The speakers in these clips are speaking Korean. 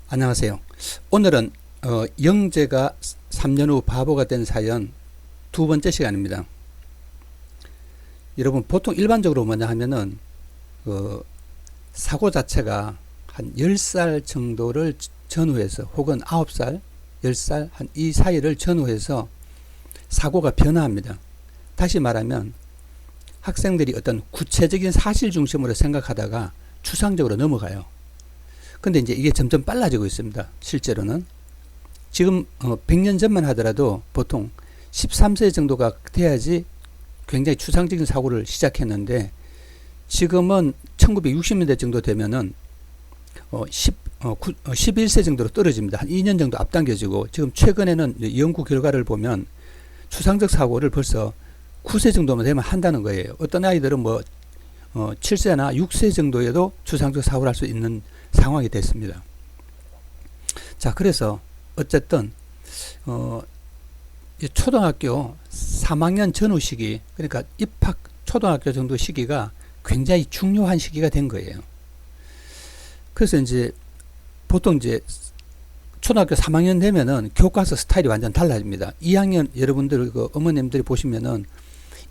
안녕하세요. 오늘은 영재가 3년 후 바보가 된 사연 두 번째 시간입니다. 여러분, 보통 일반적으로 뭐냐 하면은 사고 자체가 한 10살 정도를 전후해서, 혹은 9살, 10살 한 이 사이를 전후해서 사고가 변화합니다. 다시 말하면 학생들이 어떤 구체적인 사실 중심으로 생각하다가 추상적으로 넘어가요. 근데 이제 이게 점점 빨라지고 있습니다. 실제로는 지금 100년 전만 하더라도 보통 13세 정도가 돼야지 굉장히 추상적인 사고를 시작했는데, 지금은 1960년대 정도 되면은 11세 정도로 떨어집니다. 한 2년 정도 앞당겨지고, 지금 최근에는 연구 결과를 보면 추상적 사고를 벌써 9세 정도만 되면 한다는 거예요. 어떤 아이들은 7세나 6세 정도에도 추상적 사고를 할 수 있는 상황이 됐습니다. 자, 그래서 어쨌든 초등학교 3학년 전후 시기, 그러니까 입학 초등학교 정도 시기가 굉장히 중요한 시기가 된 거예요. 그래서 이제 보통 이제 초등학교 3학년 되면은 교과서 스타일이 완전 달라집니다. 2학년, 여러분들 어머님들이 보시면은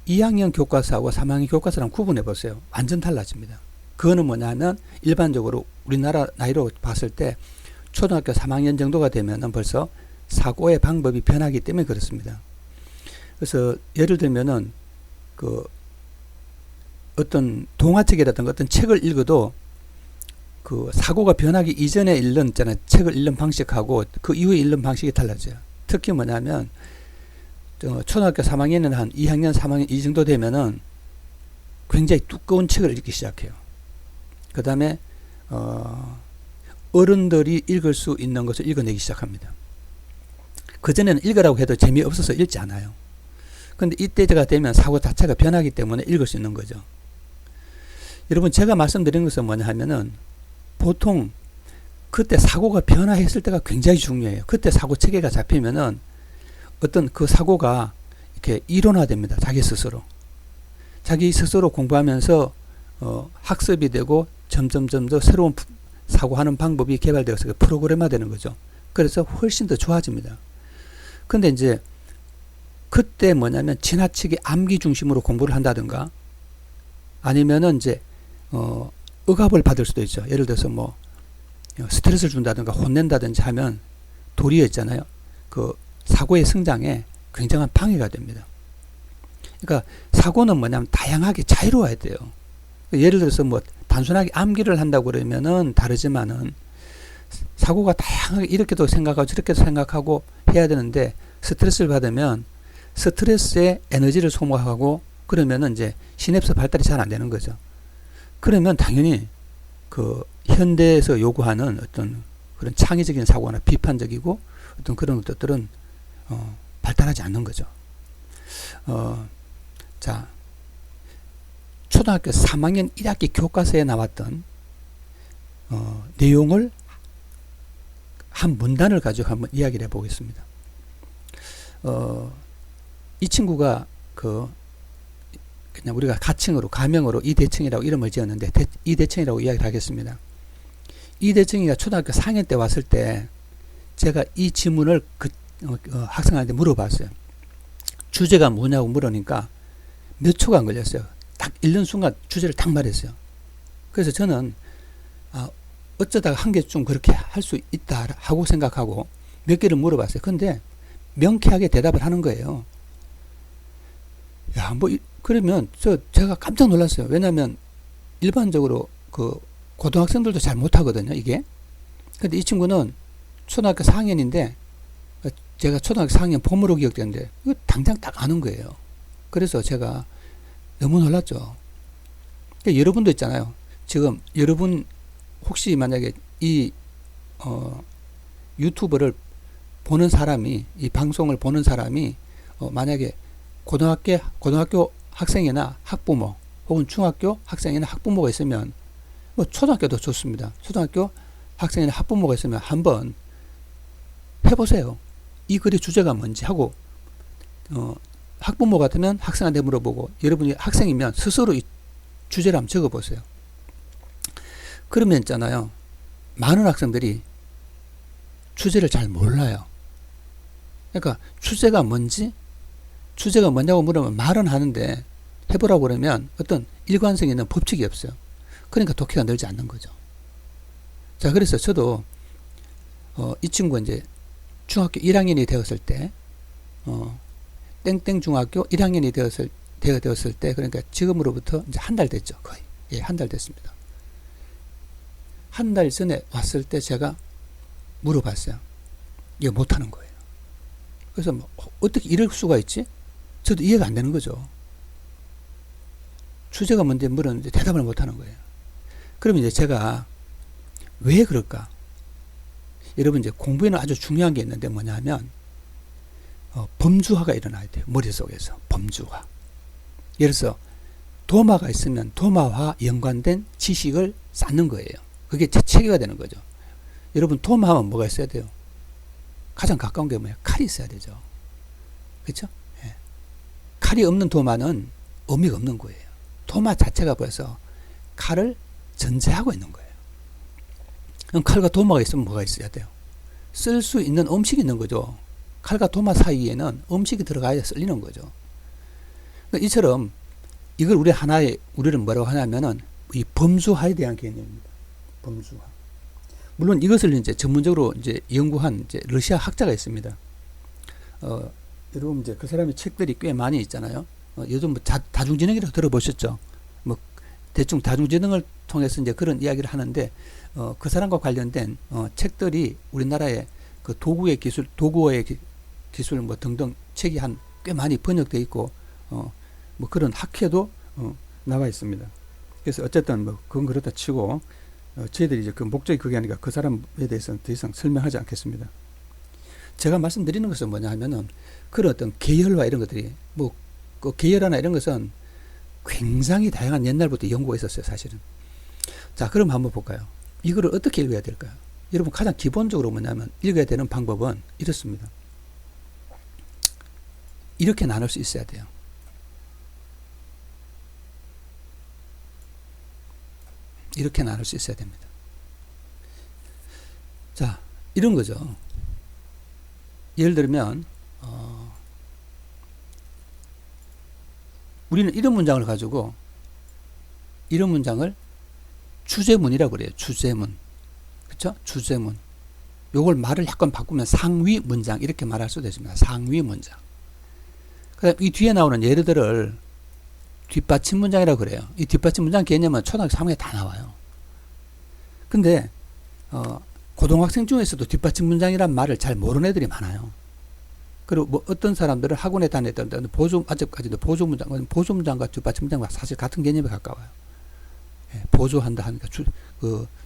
2학년 교과서하고 3학년 교과서랑 구분해 보세요. 완전 달라집니다. 그거는 뭐냐면 일반적으로 우리나라 나이로 봤을 때 초등학교 3학년 정도가 되면은 벌써 사고의 방법이 변하기 때문에 그렇습니다. 그래서 예를 들면은 어떤 동화책이라든가 어떤 책을 읽어도 사고가 변하기 이전에 읽는 책을 읽는 방식하고 그 이후에 읽는 방식이 달라져요. 특히 뭐냐면 초등학교 3학년은 한 2학년, 3학년 이 정도 되면은 굉장히 두꺼운 책을 읽기 시작해요. 그 다음에 어른들이 읽을 수 있는 것을 읽어내기 시작합니다. 그전에는 읽으라고 해도 재미없어서 읽지 않아요. 근데 이때가 되면 사고 자체가 변하기 때문에 읽을 수 있는 거죠. 여러분, 제가 말씀드린 것은 뭐냐 하면은 보통 그때 사고가 변화했을 때가 굉장히 중요해요. 그때 사고 체계가 잡히면은 어떤 그 사고가 이렇게 이론화됩니다. 자기 스스로 공부하면서 학습이 되고 점점 더 새로운 사고하는 방법이 개발되어서 프로그램화 되는 거죠. 그래서 훨씬 더 좋아집니다. 근데 이제 그때 뭐냐면 지나치게 암기 중심으로 공부를 한다든가, 아니면은 이제 억압을 받을 수도 있죠. 예를 들어서 스트레스를 준다든가 혼낸다든지 하면 도리어 있잖아요. 사고의 성장에 굉장한 방해가 됩니다. 그러니까 사고는 뭐냐면 다양하게 자유로워야 돼요. 예를 들어서 단순하게 암기를 한다고 그러면은 다르지만은 사고가 다양하게 이렇게도 생각하고 저렇게도 생각하고 해야 되는데, 스트레스를 받으면 스트레스에 에너지를 소모하고 그러면은 이제 시냅스 발달이 잘 안 되는 거죠. 그러면 당연히 현대에서 요구하는 어떤 그런 창의적인 사고나 비판적이고 어떤 그런 것들은 발달하지 않는 거죠. 자, 초등학교 3학년 1학기 교과서에 나왔던 내용을 한 문단을 가지고 한번 이야기를 해보겠습니다. 이 친구가 그냥 우리가 가명으로 이대청이라고 이름을 지었는데, 이대청이라고 이야기를 하겠습니다. 이대청이가 초등학교 4학년 때 왔을 때 제가 이 질문을 학생한테 물어봤어요. 주제가 뭐냐고 물으니까 몇 초가 안 걸렸어요. 딱 읽는 순간 주제를 딱 말했어요. 그래서 저는 어쩌다가 한 개쯤 그렇게 할 수 있다 하고 생각하고 몇 개를 물어봤어요. 근데 명쾌하게 대답을 하는 거예요. 야, 그러면 제가 깜짝 놀랐어요. 왜냐하면 일반적으로 고등학생들도 잘 못하거든요, 이게. 근데 이 친구는 초등학교 4학년인데 제가 초등학교 4학년 봄으로 기억되는데 이거 당장 딱 아는 거예요. 그래서 제가 너무 놀랐죠. 그러니까 여러분도 있잖아요. 지금 여러분 혹시 만약에 이 유튜브를 보는 사람이, 이 방송을 보는 사람이 만약에 고등학교 학생이나 학부모, 혹은 중학교 학생이나 학부모가 있으면, 초등학교도 좋습니다. 초등학교 학생이나 학부모가 있으면 한번 해보세요. 이 글의 주제가 뭔지 하고, 학부모 같으면 학생한테 물어보고, 여러분이 학생이면 스스로 이 주제를 한번 적어보세요. 그러면 있잖아요. 많은 학생들이 주제를 잘 몰라요. 그러니까 주제가 뭐냐고 물으면 말은 하는데 해보라고 그러면 어떤 일관성 있는 법칙이 없어요. 그러니까 독해가 늘지 않는 거죠. 자, 그래서 저도 이 친구가 이제 중학교 1학년이 되었을 때 땡땡 중학교 1학년이 되었을 때, 그러니까 지금으로부터 이제 한 달 됐죠. 거의. 예, 한 달 됐습니다. 한 달 전에 왔을 때 제가 물어봤어요. 이거 못하는 거예요. 그래서 뭐 어떻게 이럴 수가 있지? 저도 이해가 안 되는 거죠. 주제가 뭔지 물었는데 대답을 못하는 거예요. 그러면 이제 제가 왜 그럴까? 여러분, 이제 공부에는 아주 중요한 게 있는데 뭐냐면 범주화가 일어나야 돼요. 머릿속에서 범주화. 예를 들어서 도마가 있으면 도마와 연관된 지식을 쌓는 거예요. 그게 체계가 되는 거죠. 여러분, 도마하면 뭐가 있어야 돼요? 가장 가까운 게 뭐예요? 칼이 있어야 되죠. 그렇죠? 예. 칼이 없는 도마는 의미가 없는 거예요. 도마 자체가 벌써 칼을 전제하고 있는 거예요. 그럼 칼과 도마가 있으면 뭐가 있어야 돼요? 쓸 수 있는 음식이 있는 거죠. 칼과 도마 사이에는 음식이 들어가야 쓸리는 거죠. 그러니까 이처럼 이걸 우리를 뭐라고 하냐면은 이 범주화에 대한 개념입니다. 범주화. 물론 이것을 이제 전문적으로 이제 연구한 이제 러시아 학자가 있습니다. 여러분, 이제 그 사람의 책들이 꽤 많이 있잖아요. 요즘 뭐 다중지능이라고 들어보셨죠? 뭐 대충 다중지능을 통해서 이제 그런 이야기를 하는데 그 사람과 관련된 책들이 우리나라의 그 도구의 기술 뭐 등등 책이 한 꽤 많이 번역되어 있고 뭐 그런 학회도 나와 있습니다. 그래서 어쨌든 뭐 그건 그렇다 치고 저희들이 이제 그 목적이 그게 아니라 그 사람에 대해서는 더 이상 설명하지 않겠습니다. 제가 말씀드리는 것은 뭐냐 하면은 그런 어떤 계열화 이런 것들이 뭐 그 계열화나 이런 것은 굉장히 다양한 옛날부터 연구가 있었어요, 사실은. 자, 그럼 한번 볼까요? 이거를 어떻게 읽어야 될까요? 여러분, 가장 기본적으로 뭐냐면 읽어야 되는 방법은 이렇습니다. 이렇게 나눌 수 있어야 돼요. 이렇게 나눌 수 있어야 됩니다. 자, 이런 거죠. 예를 들면 우리는 이런 문장을 가지고 이런 문장을 주제문이라고 그래요. 주제문. 그렇죠? 주제문. 요걸 말을 약간 바꾸면 상위 문장 이렇게 말할 수도 있습니다. 상위 문장. 그다음 이 뒤에 나오는 예들을 뒷받침 문장이라고 그래요. 이 뒷받침 문장 개념은 초등학교 3학년에 다 나와요. 근데 고등학생 중에서도 뒷받침 문장이란 말을 잘 모르는 애들이 많아요. 그리고 뭐 어떤 사람들은 학원에 다녔던 아직까지도 보조문장과 뒷받침 문장과 사실 같은 개념에 가까워요. 예, 보조한다 하니까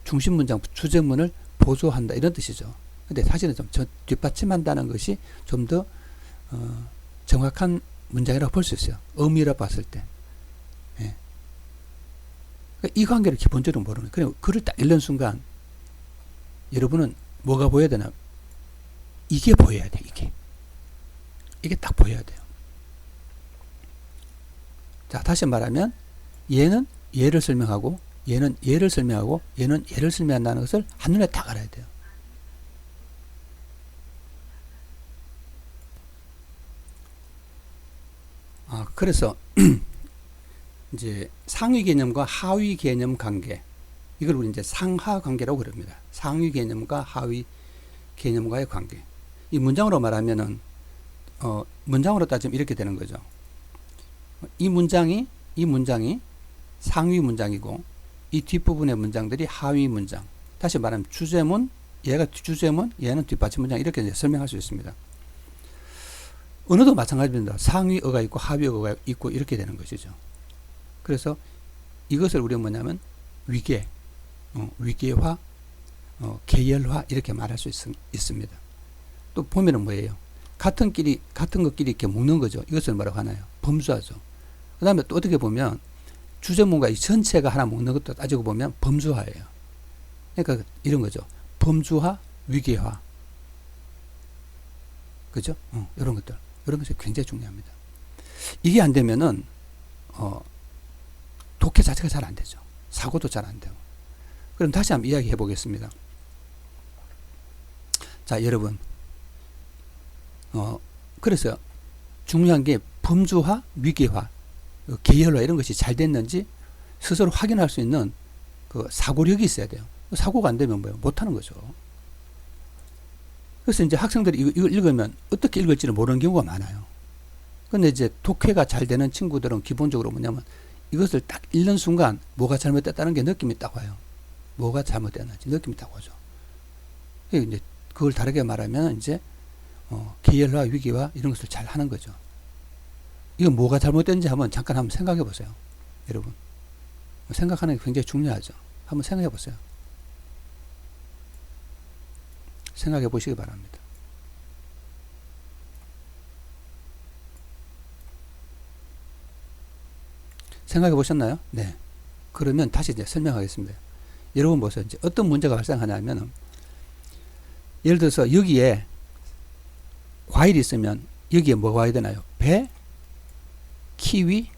중심 문장, 주제문을 보조한다 이런 뜻이죠. 근데 사실은 좀 뒷받침한다는 것이 좀 더 정확한 문장이라고 볼 수 있어요. 의미로 봤을 때. 예. 그러니까 이 관계를 기본적으로 모르는. 그냥 글을 딱 읽는 순간 여러분은 뭐가 보여야 되나? 이게 보여야 돼. 이게 딱 보여야 돼요. 자, 다시 말하면 얘는 얘를 설명하고 얘는 얘를 설명하고 얘는 얘를 설명한다는 것을 한눈에 딱 알아야 돼요. 그래서 이제 상위 개념과 하위 개념 관계, 이걸 우리 이제 상하 관계라고 그럽니다. 상위 개념과 하위 개념과의 관계. 이 문장으로 말하면은 문장으로 따지면 이렇게 되는 거죠. 이 문장이 상위 문장이고 이 뒷부분의 문장들이 하위 문장. 다시 말하면 주제문, 얘가 주제문, 얘는 뒷받침 문장 이렇게 이제 설명할 수 있습니다. 언어도 마찬가지입니다. 상위어가 있고 하위어가 있고 이렇게 되는 것이죠. 그래서 이것을 우리가 뭐냐면 위계화, 계열화 이렇게 말할 수 있습니다. 또 보면은 뭐예요? 같은 것끼리 이렇게 묶는 거죠. 이것을 뭐라고 하나요? 범주화죠. 그 다음에 또 어떻게 보면 주제문과 이 전체가 하나 묶는 것도 따지고 보면 범주화예요. 그러니까 이런 거죠. 범주화, 위계화. 그죠? 이런 것들. 이런 것이 굉장히 중요합니다. 이게 안 되면은, 독해 자체가 잘 안 되죠. 사고도 잘 안 되고. 그럼 다시 한번 이야기해 보겠습니다. 자, 여러분. 그래서 중요한 게 범주화, 위계화, 계열화 이런 것이 잘 됐는지 스스로 확인할 수 있는 그 사고력이 있어야 돼요. 사고가 안 되면 뭐예요? 못하는 거죠. 그래서 이제 학생들이 이걸 읽으면 어떻게 읽을지를 모르는 경우가 많아요. 근데 이제 독해가 잘 되는 친구들은 기본적으로 뭐냐면 이것을 딱 읽는 순간 뭐가 잘못됐다는 게 느낌이 딱 와요. 뭐가 잘못됐는지 느낌이 딱 오죠. 이제 그걸 다르게 말하면 이제 계열화, 위계화 이런 것을 잘 하는 거죠. 이거 뭐가 잘못됐는지 한번 잠깐 한번 생각해 보세요. 여러분. 생각하는 게 굉장히 중요하죠. 한번 생각해 보세요. 생각해 보시기 바랍니다. 생각해 보셨나요? 네. 그러면 다시 이제 설명하겠습니다. 여러분 보세요. 이제 어떤 문제가 발생하냐면, 예를 들어서 여기에 과일이 있으면 여기에 뭐가 와야 되나요? 배, 키위,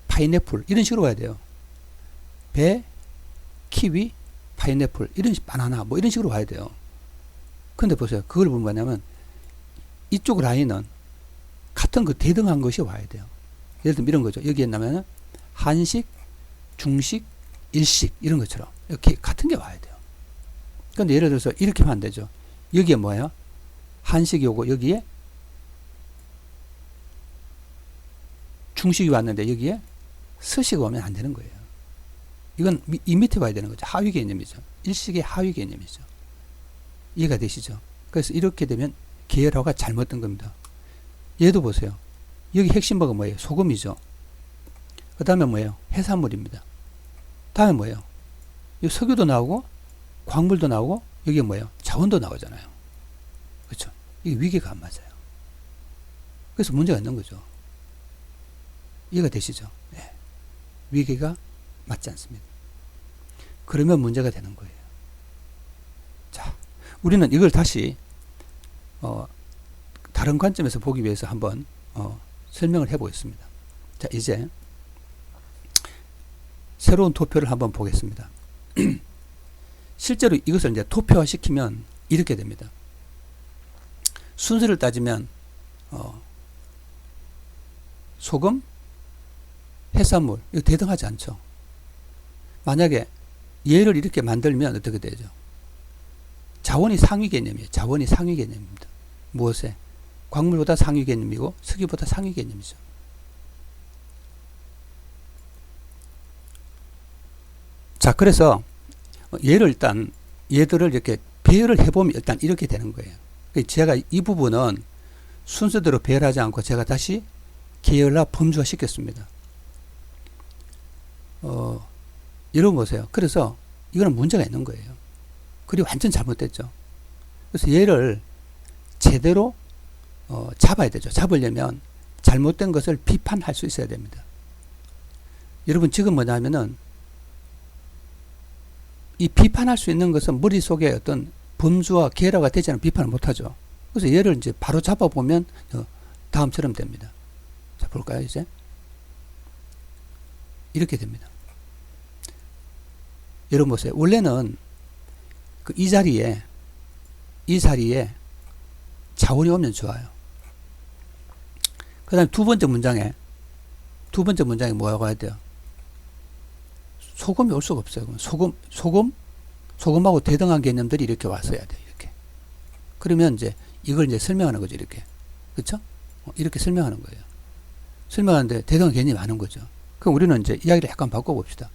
파인애플 이런 식으로 와야 돼요. 배, 키위, 파인애플 이런 식, 바나나 뭐 이런 식으로 와야 돼요. 근데 보세요. 그걸 보면 뭐냐면 이쪽 라인은 같은 그 대등한 것이 와야 돼요. 예를 들면 이런 거죠. 여기에 나면은 한식, 중식, 일식 이런 것처럼 이렇게 같은 게 와야 돼요. 근데 예를 들어서 이렇게 하면 안 되죠. 여기에 뭐예요? 한식이 오고 여기에 중식이 왔는데 여기에 서식이 오면 안 되는 거예요. 이건 이 밑에 와야 되는 거죠. 하위 개념이죠. 일식의 하위 개념이죠. 이해가 되시죠? 그래서 이렇게 되면 계열화가 잘못된 겁니다. 얘도 보세요. 여기 핵심 뭐가 뭐예요? 소금이죠. 그 다음에 뭐예요? 해산물입니다. 다음에 뭐예요? 여기 석유도 나오고 광물도 나오고 여기 뭐예요? 자원도 나오잖아요. 그렇죠? 이게 위계가 안 맞아요. 그래서 문제가 있는 거죠. 이해가 되시죠? 네. 위계가 맞지 않습니다. 그러면 문제가 되는 거예요. 자, 우리는 이걸 다시 다른 관점에서 보기 위해서 한번 설명을 해보겠습니다. 자, 이제 새로운 도표를 한번 보겠습니다. 실제로 이것을 이제 도표화 시키면 이렇게 됩니다. 순서를 따지면 소금, 해산물 이거 대등하지 않죠. 만약에 얘를 이렇게 만들면 어떻게 되죠? 자원이 상위 개념이에요. 자원이 상위 개념입니다. 무엇에? 광물보다 상위 개념이고 석유보다 상위 개념이죠. 자, 그래서 얘들을 이렇게 배열을 해보면 일단 이렇게 되는 거예요. 제가 이 부분은 순서대로 배열하지 않고 제가 다시 계열화 범주화 시켰습니다. 여러분 보세요. 그래서 이거는 문제가 있는 거예요. 그리고 완전 잘못됐죠. 그래서 얘를 제대로 잡아야 되죠. 잡으려면 잘못된 것을 비판할 수 있어야 됩니다. 여러분 지금 뭐냐면은 이 비판할 수 있는 것은 머릿속에 어떤 범주와 계열화가 되지 않으면 비판을 못하죠. 그래서 얘를 이제 바로 잡아보면 다음처럼 됩니다. 자, 볼까요, 이제? 이렇게 됩니다. 여러분 보세요. 원래는 이 자리에 자원이 오면 좋아요. 그 다음에 두 번째 문장에 뭐가 와야 돼요? 소금이 올 수가 없어요. 소금하고 대등한 개념들이 이렇게 왔어야 돼요. 이렇게. 그러면 이제 이걸 이제 설명하는 거죠. 이렇게. 그쵸? 이렇게 설명하는 거예요. 설명하는데 대등한 개념이 많은 거죠. 그럼 우리는 이제 이야기를 약간 바꿔봅시다.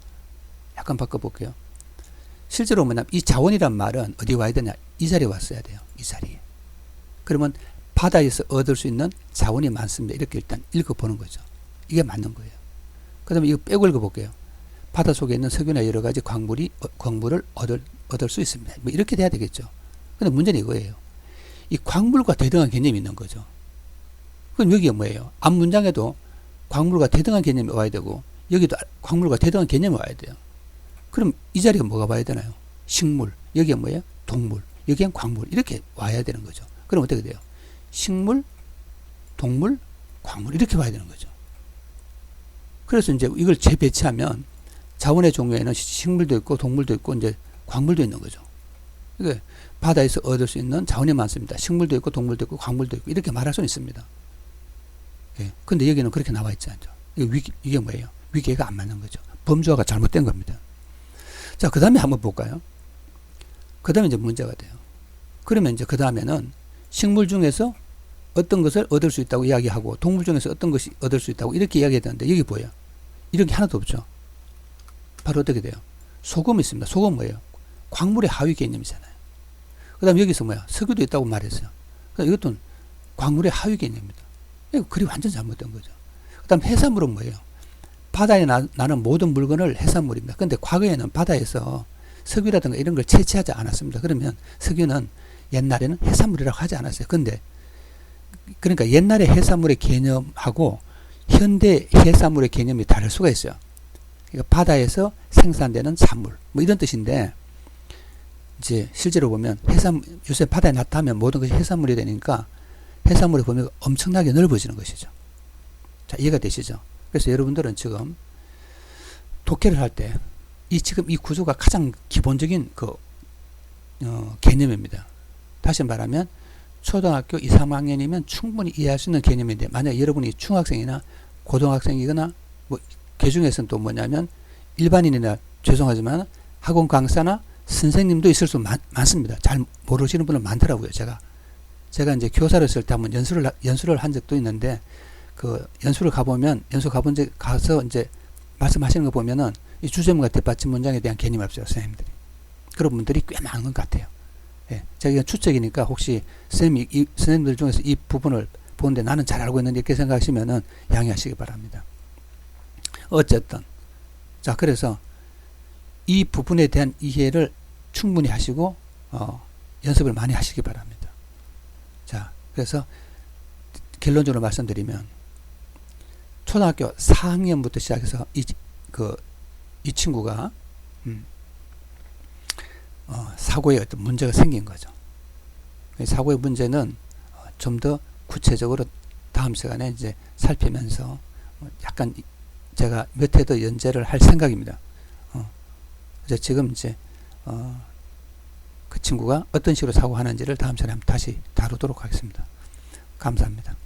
약간 바꿔볼게요. 실제로 뭐냐면 이 자원이란 말은 어디 와야 되냐? 이 자리에 왔어야 돼요. 이 자리에. 그러면 바다에서 얻을 수 있는 자원이 많습니다. 이렇게 일단 읽어보는 거죠. 이게 맞는 거예요. 그 다음에 이거 빼고 읽어볼게요. 바다 속에 있는 석유나 여러 가지 광물을 얻을 수 있습니다. 뭐 이렇게 돼야 되겠죠. 근데 문제는 이거예요. 이 광물과 대등한 개념이 있는 거죠. 그럼 여기가 뭐예요? 앞 문장에도 광물과 대등한 개념이 와야 되고 여기도 광물과 대등한 개념이 와야 돼요. 그럼 이 자리에 뭐가 와야 되나요? 식물. 여기가 뭐예요? 동물. 여기엔 광물. 이렇게 와야 되는 거죠. 그럼 어떻게 돼요? 식물, 동물, 광물 이렇게 와야 되는 거죠. 그래서 이제 이걸 재배치하면 자원의 종류에는 식물도 있고 동물도 있고 이제 광물도 있는 거죠. 이게 바다에서 얻을 수 있는 자원이 많습니다. 식물도 있고 동물도 있고 광물도 있고 이렇게 말할 수는 있습니다. 예. 근데 여기는 그렇게 나와 있지 않죠. 이게 뭐예요? 위계가 안 맞는 거죠. 범주화가 잘못된 겁니다. 자, 그 다음에 한번 볼까요? 그 다음에 이제 문제가 돼요. 그러면 이제 그 다음에는 식물 중에서 어떤 것을 얻을 수 있다고 이야기하고 동물 중에서 어떤 것이 얻을 수 있다고 이렇게 이야기해야 되는데 여기 뭐예요? 이런 게 하나도 없죠. 바로 어떻게 돼요? 소금이 있습니다. 소금 뭐예요? 광물의 하위 개념이잖아요. 그 다음에 여기서 뭐야? 석유도 있다고 말했어요. 그러니까 이것도 광물의 하위 개념입니다. 이거 글이 완전 잘못된 거죠. 그 다음 해산물은 뭐예요? 바다에 나는 모든 물건을 해산물입니다. 근데 과거에는 바다에서 석유라든가 이런 걸 채취하지 않았습니다. 그러면 석유는 옛날에는 해산물이라고 하지 않았어요. 근데 그러니까 옛날의 해산물의 개념하고 현대 해산물의 개념이 다를 수가 있어요. 그러니까 바다에서 생산되는 산물 뭐 이런 뜻인데 이제 실제로 보면 요새 바다에 나타나면 모든 것이 해산물이 되니까 해산물의 범위가 엄청나게 넓어지는 것이죠. 자, 이해가 되시죠? 그래서 여러분들은 지금 독해를 할 때 지금 이 구조가 가장 기본적인 개념입니다. 다시 말하면 초등학교 2, 3학년이면 충분히 이해할 수 있는 개념인데 만약 여러분이 중학생이나 고등학생이거나 뭐 개중에서는 또 뭐냐면 일반인이나 죄송하지만 학원 강사나 선생님도 있을 수 많습니다. 잘 모르시는 분은 많더라고요. 제가 이제 교사를 쓸 때 한번 연수를 한 적도 있는데 그 연수를 가서 이제 말씀하시는 거 보면은 이 주제문과 뒷받침 문장에 대한 개념이 없어요. 선생님들이. 그런 분들이 꽤 많은 것 같아요. 예, 제가 추측이니까 혹시 선생님들 중에서 이 부분을 보는데 나는 잘 알고 있는데 이렇게 생각하시면은 양해하시기 바랍니다. 어쨌든 자, 그래서 이 부분에 대한 이해를 충분히 하시고 연습을 많이 하시기 바랍니다. 자, 그래서 결론적으로 말씀드리면 초등학교 4학년부터 시작해서 이 친구가 사고에 어떤 문제가 생긴 거죠. 사고의 문제는 좀 더 구체적으로 다음 시간에 이제 살피면서 약간 제가 몇 회 더 연재를 할 생각입니다. 지금 이제 그 친구가 어떤 식으로 사고하는지를 다음 시간에 다시 다루도록 하겠습니다. 감사합니다.